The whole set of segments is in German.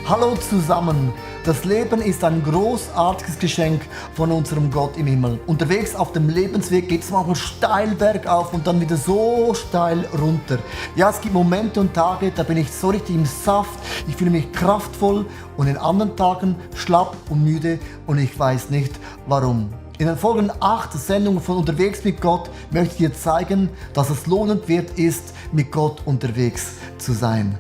Hallo zusammen! Das Leben ist ein großartiges Geschenk von unserem Gott im Himmel. Unterwegs auf dem Lebensweg geht es manchmal steil bergauf und dann wieder so steil runter. Ja, es gibt Momente und Tage, da bin ich so richtig im Saft, ich fühle mich kraftvoll und in anderen Tagen schlapp und müde und ich weiß nicht warum. In den folgenden 8 Sendungen von Unterwegs mit Gott möchte ich dir zeigen, dass es lohnend wert ist, mit Gott unterwegs zu sein.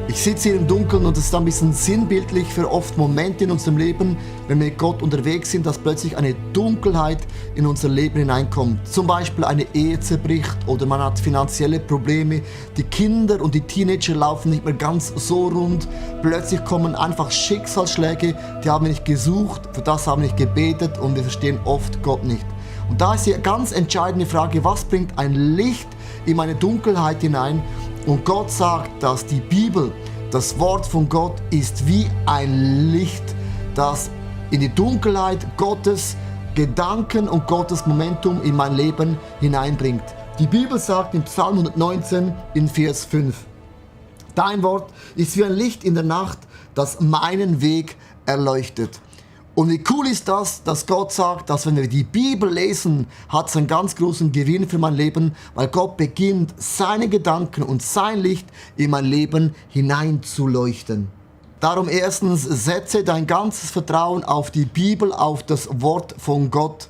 Ich sitze hier im Dunkeln und es ist ein bisschen sinnbildlich für oft Momente in unserem Leben, wenn wir mit Gott unterwegs sind, dass plötzlich eine Dunkelheit in unser Leben hineinkommt. Zum Beispiel eine Ehe zerbricht oder man hat finanzielle Probleme, die Kinder und die Teenager laufen nicht mehr ganz so rund. Plötzlich kommen einfach Schicksalsschläge, die haben wir nicht gesucht, für das haben wir nicht gebetet und wir verstehen oft Gott nicht. Und da ist die ganz entscheidende Frage, was bringt ein Licht in meine Dunkelheit hinein? Und Gott sagt, dass die Bibel, das Wort von Gott, ist wie ein Licht, das in die Dunkelheit Gottes Gedanken und Gottes Momentum in mein Leben hineinbringt. Die Bibel sagt in Psalm 119 in Vers 5, dein Wort ist wie ein Licht in der Nacht, das meinen Weg erleuchtet. Und wie cool ist das, dass Gott sagt, dass wenn wir die Bibel lesen, hat es einen ganz großen Gewinn für mein Leben, weil Gott beginnt, seine Gedanken und sein Licht in mein Leben hineinzuleuchten. Darum erstens, setze dein ganzes Vertrauen auf die Bibel, auf das Wort von Gott.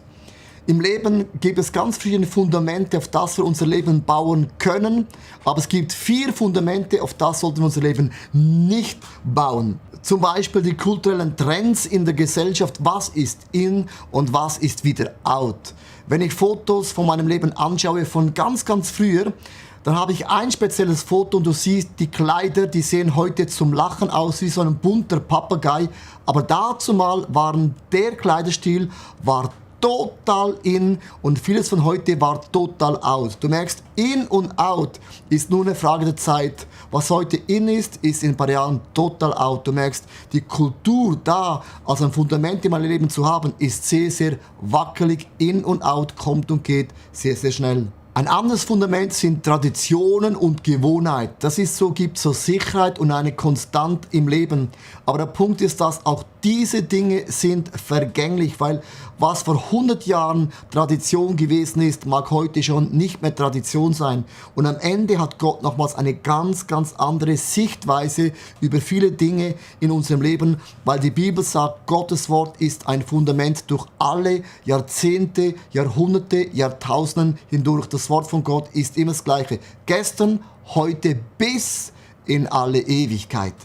Im Leben gibt es ganz verschiedene Fundamente, auf das wir unser Leben bauen können, aber es gibt 4 Fundamente, auf das sollten wir unser Leben nicht bauen. Zum Beispiel die kulturellen Trends in der Gesellschaft, was ist in und was ist wieder out. Wenn ich Fotos von meinem Leben anschaue von ganz früher, dann habe ich ein spezielles Foto und du siehst, die Kleider, die sehen heute zum Lachen aus wie so ein bunter Papagei, aber dazumal der Kleiderstil war total in und vieles von heute war total out. Du merkst, in und out ist nur eine Frage der Zeit. Was heute in ist, ist in ein paar Jahren total out. Du merkst, die Kultur da als ein Fundament in meinem Leben zu haben, ist sehr wackelig. In und out kommt und geht sehr schnell. Ein anderes Fundament sind Traditionen und Gewohnheit. Das ist so, gibt so Sicherheit und eine Konstante im Leben. Aber der Punkt ist, dass auch diese Dinge sind vergänglich, weil was vor 100 Jahren Tradition gewesen ist, mag heute schon nicht mehr Tradition sein. Und am Ende hat Gott nochmals eine ganz andere Sichtweise über viele Dinge in unserem Leben, weil die Bibel sagt, Gottes Wort ist ein Fundament durch alle Jahrzehnte, Jahrhunderte, Jahrtausenden hindurch. Das Wort von Gott ist immer das Gleiche. Gestern, heute bis in alle Ewigkeit.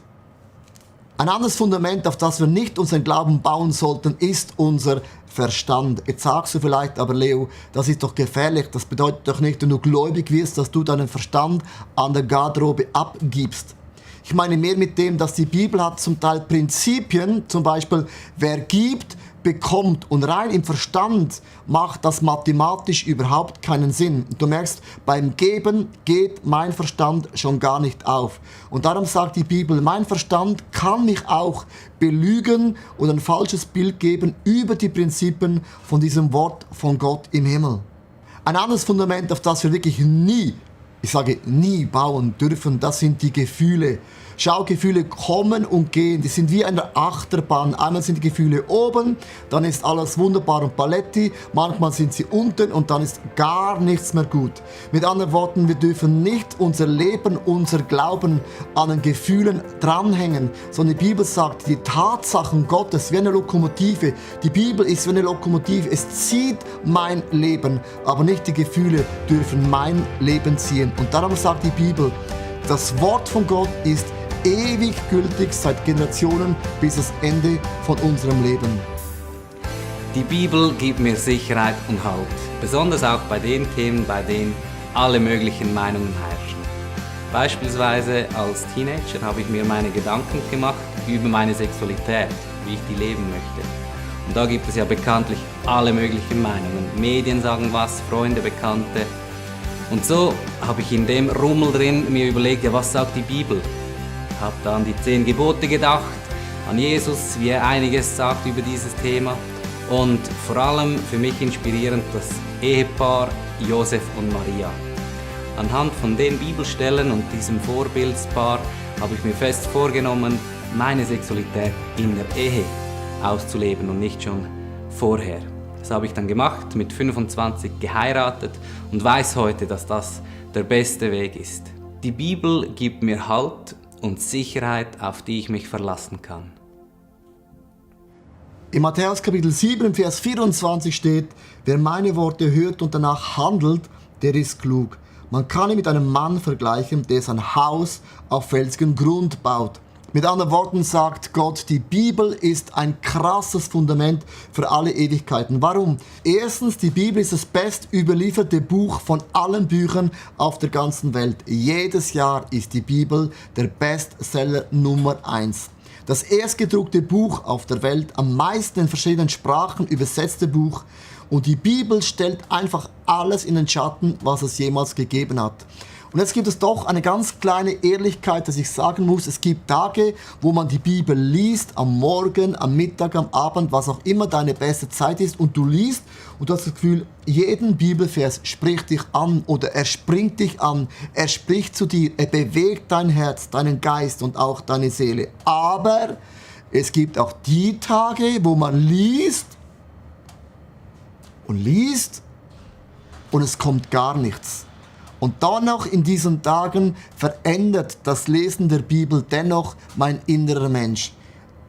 Ein anderes Fundament, auf das wir nicht unseren Glauben bauen sollten, ist unser Verstand. Jetzt sagst du vielleicht, aber Leo, das ist doch gefährlich. Das bedeutet doch nicht, wenn du gläubig wirst, dass du deinen Verstand an der Garderobe abgibst. Ich meine mehr mit dem, dass die Bibel hat zum Teil Prinzipien, zum Beispiel, wer gibt, bekommt. Und rein im Verstand macht das mathematisch überhaupt keinen Sinn. Du merkst, beim Geben geht mein Verstand schon gar nicht auf. Und darum sagt die Bibel, mein Verstand kann mich auch belügen und ein falsches Bild geben über die Prinzipien von diesem Wort von Gott im Himmel. Ein anderes Fundament, auf das wir wirklich nie bauen dürfen, das sind die Gefühle. Schau, Gefühle kommen und gehen, die sind wie eine Achterbahn. Einmal sind die Gefühle oben, dann ist alles wunderbar und paletti, manchmal sind sie unten und dann ist gar nichts mehr gut. Mit anderen Worten, wir dürfen nicht unser Leben, unser Glauben an den Gefühlen dranhängen, sondern die Bibel sagt, die Tatsachen Gottes wie eine Lokomotive. Die Bibel ist wie eine Lokomotive, es zieht mein Leben, aber nicht die Gefühle dürfen mein Leben ziehen. Und darum sagt die Bibel, das Wort von Gott ist ewig gültig seit Generationen bis das Ende von unserem Leben. Die Bibel gibt mir Sicherheit und Halt, besonders auch bei den Themen, bei denen alle möglichen Meinungen herrschen. Beispielsweise als Teenager habe ich mir meine Gedanken gemacht über meine Sexualität, wie ich die leben möchte. Und da gibt es ja bekanntlich alle möglichen Meinungen. Medien sagen was, Freunde, Bekannte. Und so habe ich in dem Rummel drin mir überlegt, ja, was sagt die Bibel? Habe dann an die 10 Gebote gedacht, an Jesus, wie er einiges sagt über dieses Thema. Und vor allem für mich inspirierend das Ehepaar Josef und Maria. Anhand von den Bibelstellen und diesem Vorbildspaar habe ich mir fest vorgenommen, meine Sexualität in der Ehe auszuleben und nicht schon vorher. Das habe ich dann gemacht, mit 25 geheiratet und weiß heute, dass das der beste Weg ist. Die Bibel gibt mir Halt und Sicherheit, auf die ich mich verlassen kann. In Matthäus Kapitel 7, Vers 24 steht, wer meine Worte hört und danach handelt, der ist klug. Man kann ihn mit einem Mann vergleichen, der sein Haus auf felsigen Grund baut. Mit anderen Worten sagt Gott, die Bibel ist ein krasses Fundament für alle Ewigkeiten. Warum? Erstens, die Bibel ist das best überlieferte Buch von allen Büchern auf der ganzen Welt. Jedes Jahr ist die Bibel der Bestseller Nummer 1. Das erstgedruckte Buch auf der Welt, am meisten in verschiedenen Sprachen übersetzte Buch. Und die Bibel stellt einfach alles in den Schatten, was es jemals gegeben hat. Und jetzt gibt es doch eine ganz kleine Ehrlichkeit, dass ich sagen muss, es gibt Tage, wo man die Bibel liest, am Morgen, am Mittag, am Abend, was auch immer deine beste Zeit ist, und du liest und du hast das Gefühl, jeden Bibelvers spricht dich an oder er springt dich an, er spricht zu dir, er bewegt dein Herz, deinen Geist und auch deine Seele. Aber es gibt auch die Tage, wo man liest und es kommt gar nichts. Und dennoch in diesen Tagen verändert das Lesen der Bibel dennoch mein innerer Mensch.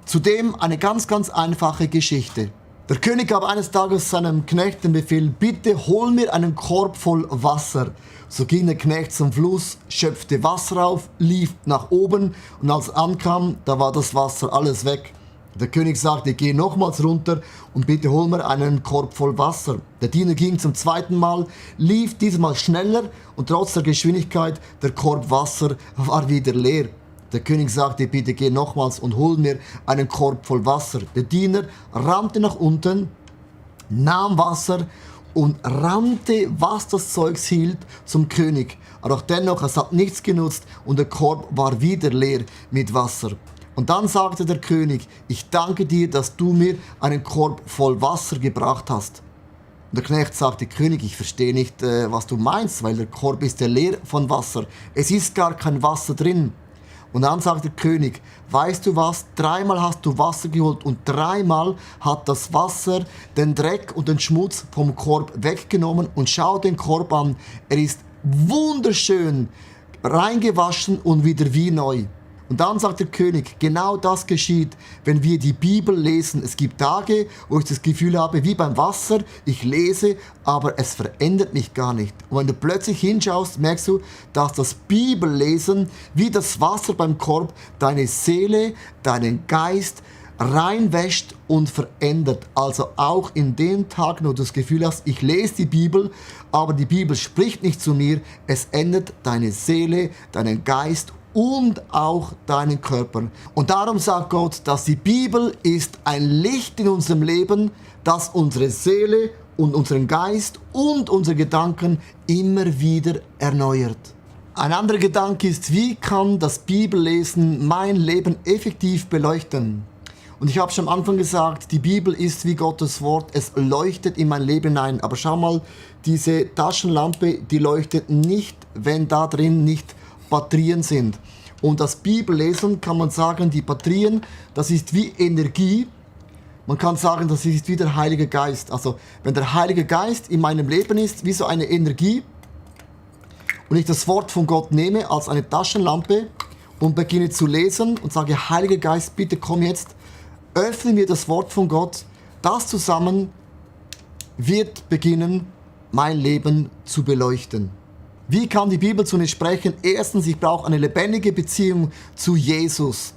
Zudem eine ganz, ganz einfache Geschichte. Der König gab eines Tages seinem Knecht den Befehl, bitte hol mir einen Korb voll Wasser. So ging der Knecht zum Fluss, schöpfte Wasser auf, lief nach oben und als er ankam, da war das Wasser alles weg. Der König sagte, geh nochmals runter und bitte hol mir einen Korb voll Wasser. Der Diener ging zum zweiten Mal, lief diesmal schneller und trotz der Geschwindigkeit, der Korb Wasser war wieder leer. Der König sagte, bitte geh nochmals und hol mir einen Korb voll Wasser. Der Diener rannte nach unten, nahm Wasser und rannte, was das Zeugs hielt, zum König. Aber auch dennoch, es hat nichts genutzt und der Korb war wieder leer mit Wasser. Und dann sagte der König, ich danke dir, dass du mir einen Korb voll Wasser gebracht hast. Und der Knecht sagte, König, ich verstehe nicht, was du meinst, weil der Korb ist ja leer von Wasser. Es ist gar kein Wasser drin. Und dann sagt der König, weißt du was, 3-mal hast du Wasser geholt und 3-mal hat das Wasser den Dreck und den Schmutz vom Korb weggenommen und schau den Korb an. Er ist wunderschön reingewaschen und wieder wie neu. Und dann sagt der König, genau das geschieht, wenn wir die Bibel lesen. Es gibt Tage, wo ich das Gefühl habe, wie beim Wasser, ich lese, aber es verändert mich gar nicht. Und wenn du plötzlich hinschaust, merkst du, dass das Bibellesen, wie das Wasser beim Korb, deine Seele, deinen Geist reinwäscht und verändert. Also auch in den Tagen, wo du das Gefühl hast, ich lese die Bibel, aber die Bibel spricht nicht zu mir, es ändert deine Seele, deinen Geist und auch deinen Körper. Und darum sagt Gott, dass die Bibel ist ein Licht in unserem Leben, das unsere Seele und unseren Geist und unsere Gedanken immer wieder erneuert. Ein anderer Gedanke ist, wie kann das Bibellesen mein Leben effektiv beleuchten? Und ich habe schon am Anfang gesagt, die Bibel ist wie Gottes Wort, es leuchtet in mein Leben hinein. Aber schau mal, diese Taschenlampe, die leuchtet nicht, wenn da drin nicht Batterien sind. Und das Bibellesen kann man sagen, die Batterien, das ist wie Energie. Man kann sagen, das ist wie der Heilige Geist. Also wenn der Heilige Geist in meinem Leben ist, wie so eine Energie, und ich das Wort von Gott nehme als eine Taschenlampe und beginne zu lesen und sage, Heiliger Geist, bitte komm jetzt, öffne mir das Wort von Gott, das zusammen wird beginnen, mein Leben zu beleuchten. Wie kann die Bibel zu mir sprechen? Erstens, ich brauche eine lebendige Beziehung zu Jesus.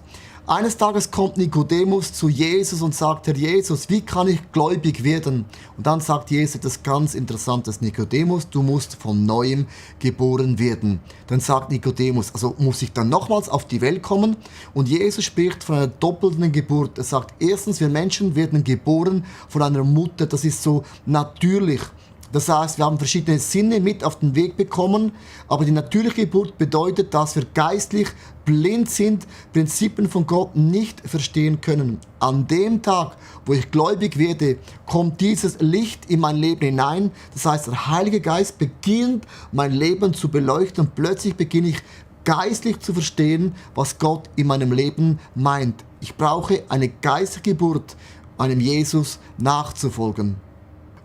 Eines Tages kommt Nikodemus zu Jesus und sagt, Herr Jesus, wie kann ich gläubig werden? Und dann sagt Jesus etwas ganz Interessantes, Nikodemus, du musst von Neuem geboren werden. Dann sagt Nikodemus, also muss ich dann nochmals auf die Welt kommen? Und Jesus spricht von einer doppelten Geburt. Er sagt, erstens, wir Menschen werden geboren von einer Mutter, das ist so natürlich. Das heißt, wir haben verschiedene Sinne mit auf den Weg bekommen, aber die natürliche Geburt bedeutet, dass wir geistlich blind sind, Prinzipien von Gott nicht verstehen können. An dem Tag, wo ich gläubig werde, kommt dieses Licht in mein Leben hinein. Das heißt, der Heilige Geist beginnt mein Leben zu beleuchten und plötzlich beginne ich geistlich zu verstehen, was Gott in meinem Leben meint. Ich brauche eine geistliche Geburt, einem Jesus nachzufolgen.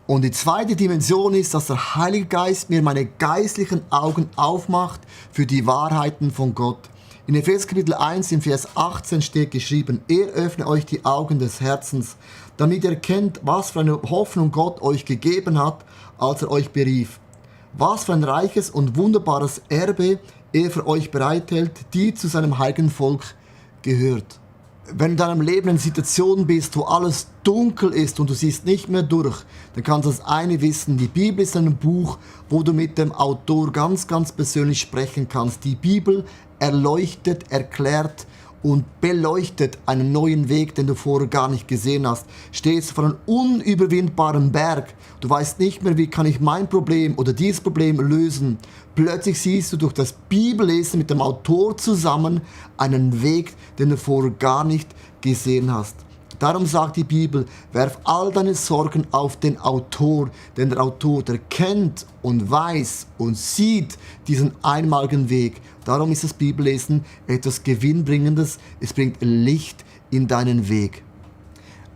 Und die zweite Dimension ist, dass der Heilige Geist mir meine geistlichen Augen aufmacht für die Wahrheiten von Gott. In Epheser Kapitel 1 im Vers 18 steht geschrieben, er öffne euch die Augen des Herzens, damit ihr erkennt, was für eine Hoffnung Gott euch gegeben hat, als er euch berief. Was für ein reiches und wunderbares Erbe er für euch bereithält, die zu seinem heiligen Volk gehört. Wenn du in deinem Leben in einer Situation bist, wo alles dunkel ist und du siehst nicht mehr durch, dann kannst du das eine wissen, die Bibel ist ein Buch, wo du mit dem Autor ganz persönlich sprechen kannst. Die Bibel erleuchtet, erklärt und beleuchtet einen neuen Weg, den du vorher gar nicht gesehen hast. Stehst vor einem unüberwindbaren Berg. Du weißt nicht mehr, wie kann ich mein Problem oder dieses Problem lösen. Plötzlich siehst du durch das Bibellesen mit dem Autor zusammen einen Weg, den du vorher gar nicht gesehen hast. Darum sagt die Bibel, werf all deine Sorgen auf den Autor, denn der Autor, der kennt und weiß und sieht diesen einmaligen Weg. Darum ist das Bibellesen etwas Gewinnbringendes, es bringt Licht in deinen Weg.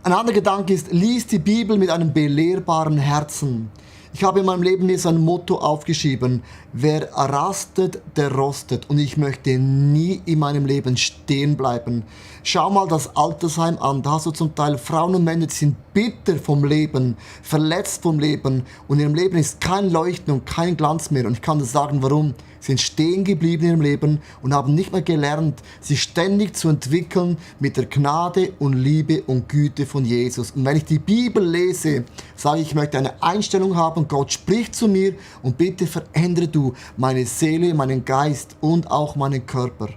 Ein anderer Gedanke ist, lies die Bibel mit einem belehrbaren Herzen. Ich habe in meinem Leben mir so ein Motto aufgeschrieben, wer rastet, der rostet. Und ich möchte nie in meinem Leben stehen bleiben. Schau mal das Altersheim an, da hast du zum Teil Frauen und Männer, die sind bitter vom Leben, verletzt vom Leben. Und in ihrem Leben ist kein Leuchten und kein Glanz mehr. Und ich kann dir sagen, warum. Sie sind stehen geblieben in ihrem Leben und haben nicht mehr gelernt, sich ständig zu entwickeln mit der Gnade und Liebe und Güte von Jesus. Und wenn ich die Bibel lese, sage ich, ich möchte eine Einstellung haben, Gott spricht zu mir und bitte verändere du meine Seele, meinen Geist und auch meinen Körper.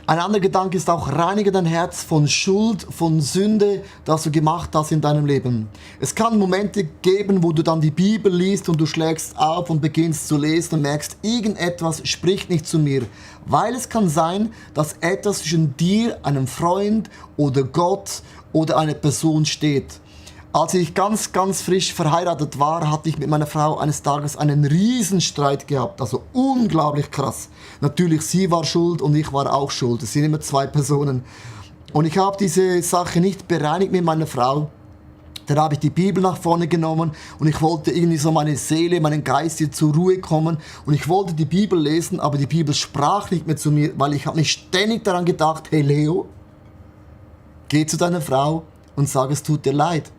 Ein anderer Gedanke ist auch, reinige dein Herz von Schuld, von Sünde, das du gemacht hast in deinem Leben. Es kann Momente geben, wo du dann die Bibel liest und du schlägst auf und beginnst zu lesen und merkst, irgendetwas spricht nicht zu mir. Weil es kann sein, dass etwas zwischen dir, einem Freund oder Gott oder einer Person steht. Als ich ganz frisch verheiratet war, hatte ich mit meiner Frau eines Tages einen Riesenstreit gehabt. Also unglaublich krass. Natürlich, sie war schuld und ich war auch schuld. Es sind immer zwei Personen. Und ich habe diese Sache nicht bereinigt mit meiner Frau. Dann habe ich die Bibel nach vorne genommen und ich wollte irgendwie so meine Seele, meinen Geist hier zur Ruhe kommen. Und ich wollte die Bibel lesen, aber die Bibel sprach nicht mehr zu mir, weil ich habe mich ständig daran gedacht, hey Leo, geh zu deiner Frau und sag, es tut dir leid.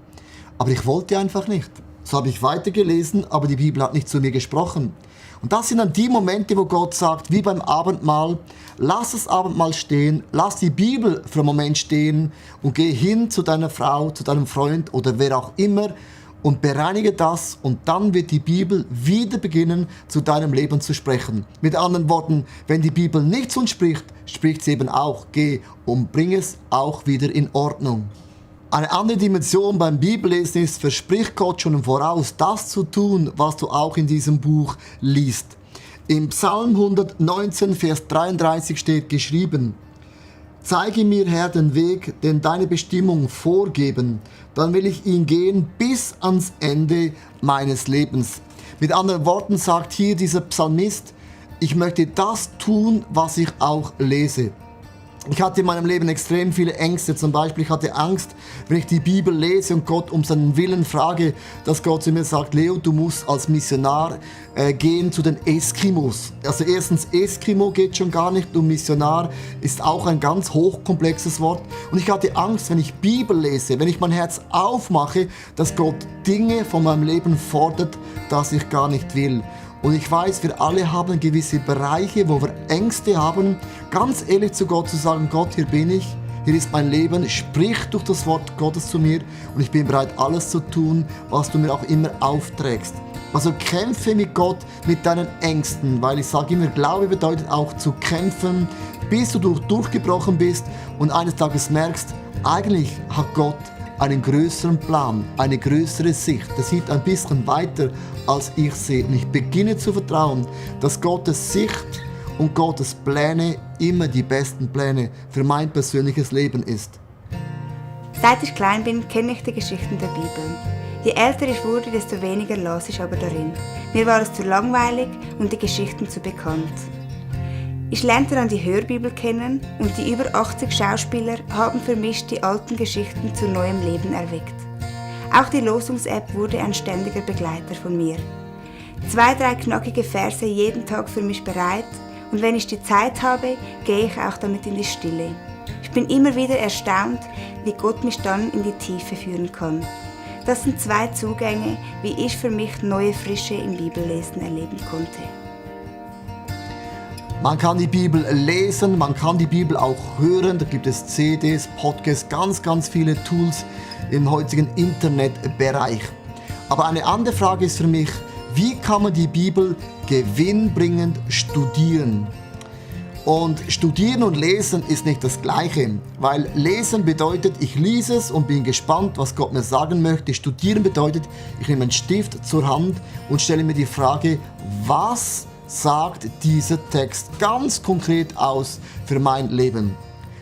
Aber ich wollte einfach nicht. So habe ich weitergelesen, aber die Bibel hat nicht zu mir gesprochen. Und das sind dann die Momente, wo Gott sagt, wie beim Abendmahl, lass das Abendmahl stehen, lass die Bibel für einen Moment stehen und geh hin zu deiner Frau, zu deinem Freund oder wer auch immer und bereinige das und dann wird die Bibel wieder beginnen, zu deinem Leben zu sprechen. Mit anderen Worten, wenn die Bibel nicht zu uns spricht, spricht sie eben auch, geh und bring es auch wieder in Ordnung. Eine andere Dimension beim Bibellesen ist, verspricht Gott schon im Voraus, das zu tun, was du auch in diesem Buch liest. Im Psalm 119, Vers 33 steht geschrieben, zeige mir, Herr, den Weg, den deine Bestimmungen vorgeben, dann will ich ihn gehen bis ans Ende meines Lebens. Mit anderen Worten sagt hier dieser Psalmist, ich möchte das tun, was ich auch lese. Ich hatte in meinem Leben extrem viele Ängste. Zum Beispiel, ich hatte Angst, wenn ich die Bibel lese und Gott um seinen Willen frage, dass Gott zu mir sagt, Leo, du musst als Missionar gehen zu den Eskimos. Also erstens, Eskimo geht schon gar nicht und Missionar ist auch ein ganz hochkomplexes Wort. Und ich hatte Angst, wenn ich Bibel lese, wenn ich mein Herz aufmache, dass Gott Dinge von meinem Leben fordert, das ich gar nicht will. Und ich weiß, wir alle haben gewisse Bereiche, wo wir Ängste haben, ganz ehrlich zu Gott zu sagen, Gott, hier bin ich hier ist mein Leben, sprich durch das Wort Gottes zu mir und ich bin bereit, alles zu tun, was du mir auch immer aufträgst. Also kämpfe mit Gott, mit deinen Ängsten, weil ich sage immer, Glaube bedeutet auch zu kämpfen, bis du durchgebrochen bist und eines Tages merkst, eigentlich hat Gott einen größeren Plan, eine größere Sicht. Er sieht ein bisschen weiter, als ich sehe. Und ich beginne zu vertrauen, dass Gottes Sicht und Gottes Pläne immer die besten Pläne für mein persönliches Leben ist. Seit ich klein bin, kenne ich die Geschichten der Bibel. Je älter ich wurde, desto weniger las ich aber darin. Mir war es zu langweilig und die Geschichten zu bekannt. Ich lernte dann die Hörbibel kennen und die über 80 Schauspieler haben für mich die alten Geschichten zu neuem Leben erweckt. Auch die Losungs-App wurde ein ständiger Begleiter von mir. 2-3 knackige Verse jeden Tag für mich bereit und wenn ich die Zeit habe, gehe ich auch damit in die Stille. Ich bin immer wieder erstaunt, wie Gott mich dann in die Tiefe führen kann. Das sind 2 Zugänge, wie ich für mich neue Frische im Bibellesen erleben konnte. Man kann die Bibel lesen, man kann die Bibel auch hören. Da gibt es CDs, Podcasts, ganz viele Tools im heutigen Internetbereich. Aber eine andere Frage ist für mich, wie kann man die Bibel gewinnbringend studieren? Und studieren und lesen ist nicht das Gleiche, weil lesen bedeutet, ich lese es und bin gespannt, was Gott mir sagen möchte. Studieren bedeutet, ich nehme einen Stift zur Hand und stelle mir die Frage, was sagt dieser Text ganz konkret aus für mein Leben?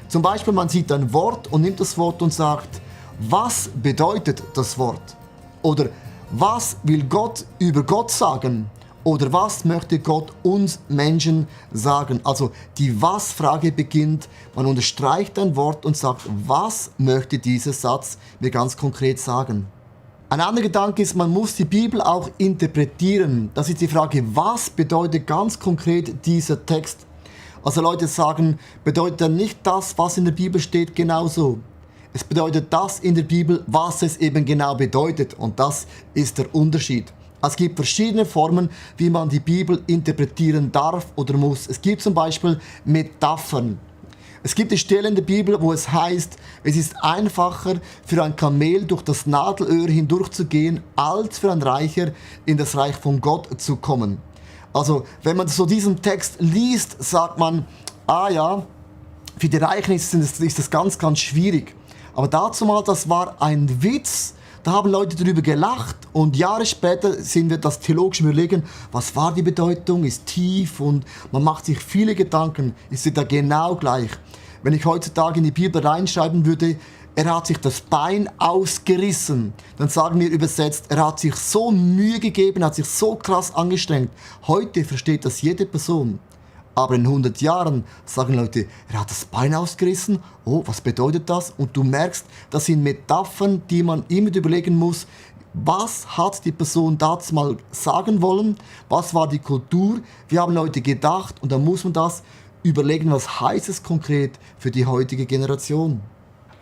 Zum Beispiel, man sieht ein Wort und nimmt das Wort und sagt, was bedeutet das Wort? Oder was will Gott über Gott sagen? Oder was möchte Gott uns Menschen sagen? Also die Was-Frage beginnt, man unterstreicht ein Wort und sagt, was möchte dieser Satz mir ganz konkret sagen? Ein anderer Gedanke ist, man muss die Bibel auch interpretieren. Das ist die Frage, was bedeutet ganz konkret dieser Text? Also Leute sagen, bedeutet dann nicht das, was in der Bibel steht, genauso. Es bedeutet das in der Bibel, was es eben genau bedeutet. Und das ist der Unterschied. Es gibt verschiedene Formen, wie man die Bibel interpretieren darf oder muss. Es gibt zum Beispiel Metaphern. Es gibt die Stelle in der Bibel, wo es heißt, es ist einfacher für ein Kamel durch das Nadelöhr hindurchzugehen, als für ein Reicher in das Reich von Gott zu kommen. Also, wenn man so diesen Text liest, sagt man, ah ja, für die Reichen ist das ganz schwierig. Aber dazu mal, das war ein Witz. Da haben Leute darüber gelacht und Jahre später sind wir das theologisch überlegen, was war die Bedeutung, ist tief und man macht sich viele Gedanken, ist da genau gleich. Wenn ich heutzutage in die Bibel reinschreiben würde, er hat sich das Bein ausgerissen, dann sagen wir übersetzt, er hat sich so Mühe gegeben, hat sich so krass angestrengt. Heute versteht das jede Person. Aber in 100 Jahren sagen Leute, er hat das Bein ausgerissen. Oh, was bedeutet das? Und du merkst, das sind Metaphern, die man immer überlegen muss. Was hat die Person dazu mal sagen wollen? Was war die Kultur? Wie haben Leute gedacht? Und dann muss man das überlegen, was heißt es konkret für die heutige Generation.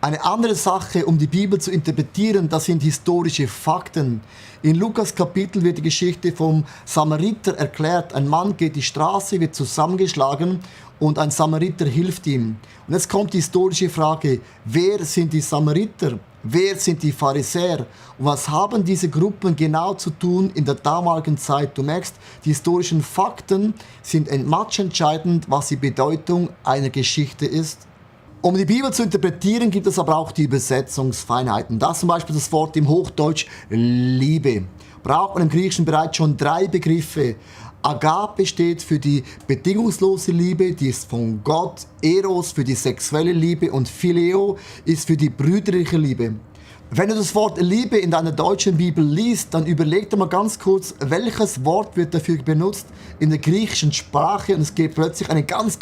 Eine andere Sache, um die Bibel zu interpretieren, das sind historische Fakten. In Lukas Kapitel wird die Geschichte vom Samariter erklärt. Ein Mann geht die Straße, wird zusammengeschlagen und ein Samariter hilft ihm. Und jetzt kommt die historische Frage, wer sind die Samariter? Wer sind die Pharisäer? Und was haben diese Gruppen genau zu tun in der damaligen Zeit? Du merkst, die historischen Fakten sind matchentscheidend, was die Bedeutung einer Geschichte ist. Um die Bibel zu interpretieren, gibt es aber auch die Übersetzungsfeinheiten. Das zum Beispiel das Wort im Hochdeutsch Liebe. Braucht man im Griechischen bereits schon 3 Begriffe. Agape steht für die bedingungslose Liebe, die ist von Gott. Eros für die sexuelle Liebe und Phileo ist für die brüderliche Liebe. Wenn du das Wort Liebe in deiner deutschen Bibel liest, dann überleg dir mal ganz kurz, welches Wort wird dafür benutzt in der griechischen Sprache und es geht plötzlich eine ganz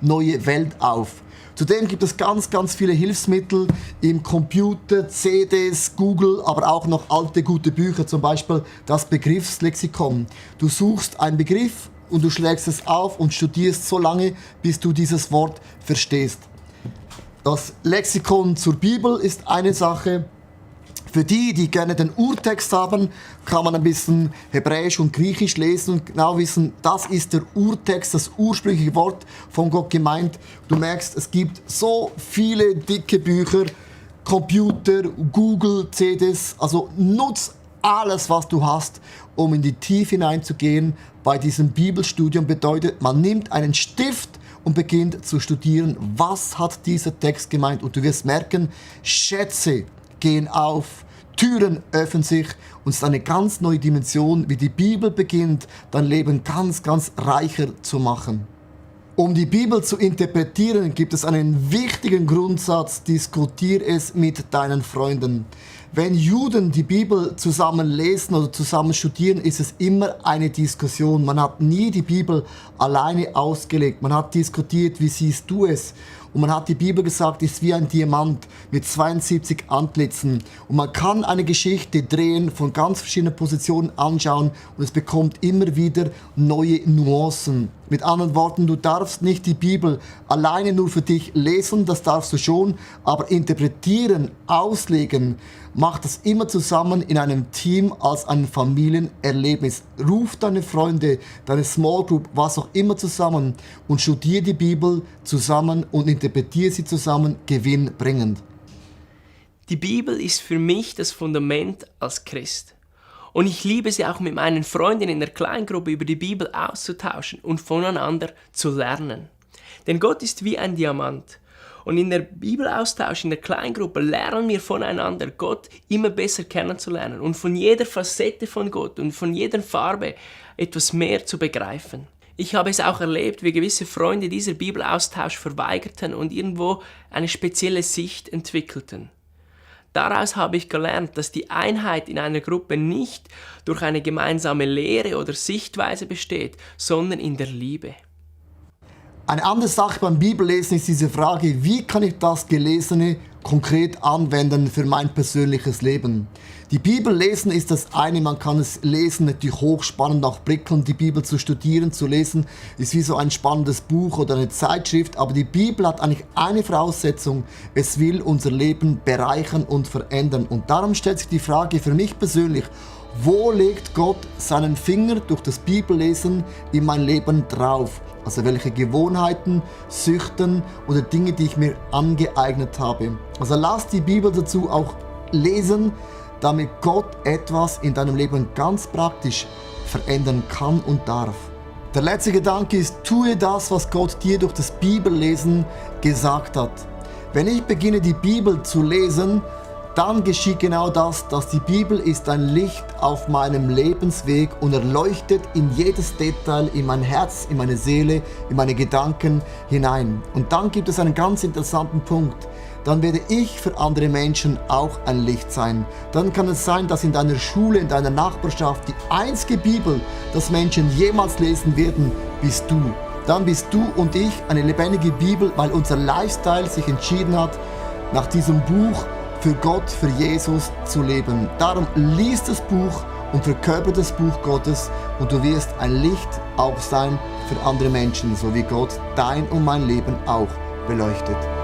neue Welt auf. Zudem gibt es ganz viele Hilfsmittel im Computer, CDs, Google, aber auch noch alte gute Bücher, zum Beispiel das Begriffslexikon. Du suchst einen Begriff und du schlägst es auf und studierst so lange, bis du dieses Wort verstehst. Das Lexikon zur Bibel ist eine Sache. Für die, die gerne den Urtext haben, kann man ein bisschen Hebräisch und Griechisch lesen und genau wissen, das ist der Urtext, das ursprüngliche Wort von Gott gemeint. Du merkst, es gibt so viele dicke Bücher, Computer, Google, CDs, also nutz alles, was du hast, um in die Tiefe hineinzugehen. Bei diesem Bibelstudium bedeutet, man nimmt einen Stift und beginnt zu studieren, was hat dieser Text gemeint. Und du wirst merken, Schätze gehen auf, Türen öffnen sich und es ist eine ganz neue Dimension, wie die Bibel beginnt, dein Leben ganz, ganz reicher zu machen. Um die Bibel zu interpretieren, gibt es einen wichtigen Grundsatz: Diskutiere es mit deinen Freunden. Wenn Juden die Bibel zusammen lesen oder zusammen studieren, ist es immer eine Diskussion. Man hat nie die Bibel alleine ausgelegt. Man hat diskutiert, wie siehst du es? Und man hat die Bibel gesagt, ist wie ein Diamant mit 72 Antlitzen. Und man kann eine Geschichte drehen, von ganz verschiedenen Positionen anschauen und es bekommt immer wieder neue Nuancen. Mit anderen Worten, du darfst nicht die Bibel alleine nur für dich lesen, das darfst du schon, aber interpretieren, auslegen, mach das immer zusammen in einem Team als ein Familienerlebnis. Ruf deine Freunde, deine Small Group, was auch immer zusammen und studiere die Bibel zusammen und interpretiere sie zusammen gewinnbringend. Die Bibel ist für mich das Fundament als Christ. Und ich liebe sie auch mit meinen Freunden in der Kleingruppe über die Bibel auszutauschen und voneinander zu lernen. Denn Gott ist wie ein Diamant. Und in der Bibelaustausch, in der Kleingruppe, lernen wir voneinander, Gott immer besser kennenzulernen und von jeder Facette von Gott und von jeder Farbe etwas mehr zu begreifen. Ich habe es auch erlebt, wie gewisse Freunde dieser Bibelaustausch verweigerten und irgendwo eine spezielle Sicht entwickelten. Daraus habe ich gelernt, dass die Einheit in einer Gruppe nicht durch eine gemeinsame Lehre oder Sichtweise besteht, sondern in der Liebe. Eine andere Sache beim Bibellesen ist diese Frage, wie kann ich das Gelesene konkret anwenden für mein persönliches Leben? Die Bibel lesen ist das eine, man kann es lesen, natürlich hochspannend, auch prickelnd. Die Bibel zu studieren, zu lesen, ist wie so ein spannendes Buch oder eine Zeitschrift, aber die Bibel hat eigentlich eine Voraussetzung, es will unser Leben bereichern und verändern. Und darum stellt sich die Frage für mich persönlich, wo legt Gott seinen Finger durch das Bibellesen in mein Leben drauf? Also welche Gewohnheiten, Süchten oder Dinge, die ich mir angeeignet habe. Also lass die Bibel dazu auch lesen, damit Gott etwas in deinem Leben ganz praktisch verändern kann und darf. Der letzte Gedanke ist, tue das, was Gott dir durch das Bibellesen gesagt hat. Wenn ich beginne, die Bibel zu lesen, dann geschieht genau das, dass die Bibel ist ein Licht auf meinem Lebensweg und erleuchtet in jedes Detail, in mein Herz, in meine Seele, in meine Gedanken hinein. Und dann gibt es einen ganz interessanten Punkt. Dann werde ich für andere Menschen auch ein Licht sein. Dann kann es sein, dass in deiner Schule, in deiner Nachbarschaft die einzige Bibel, das Menschen jemals lesen werden, bist du. Dann bist du und ich eine lebendige Bibel, weil unser Lifestyle sich entschieden hat, nach diesem Buch für Gott, für Jesus zu leben. Darum lies das Buch und verkörper das Buch Gottes und du wirst ein Licht auch sein für andere Menschen, so wie Gott dein und mein Leben auch beleuchtet.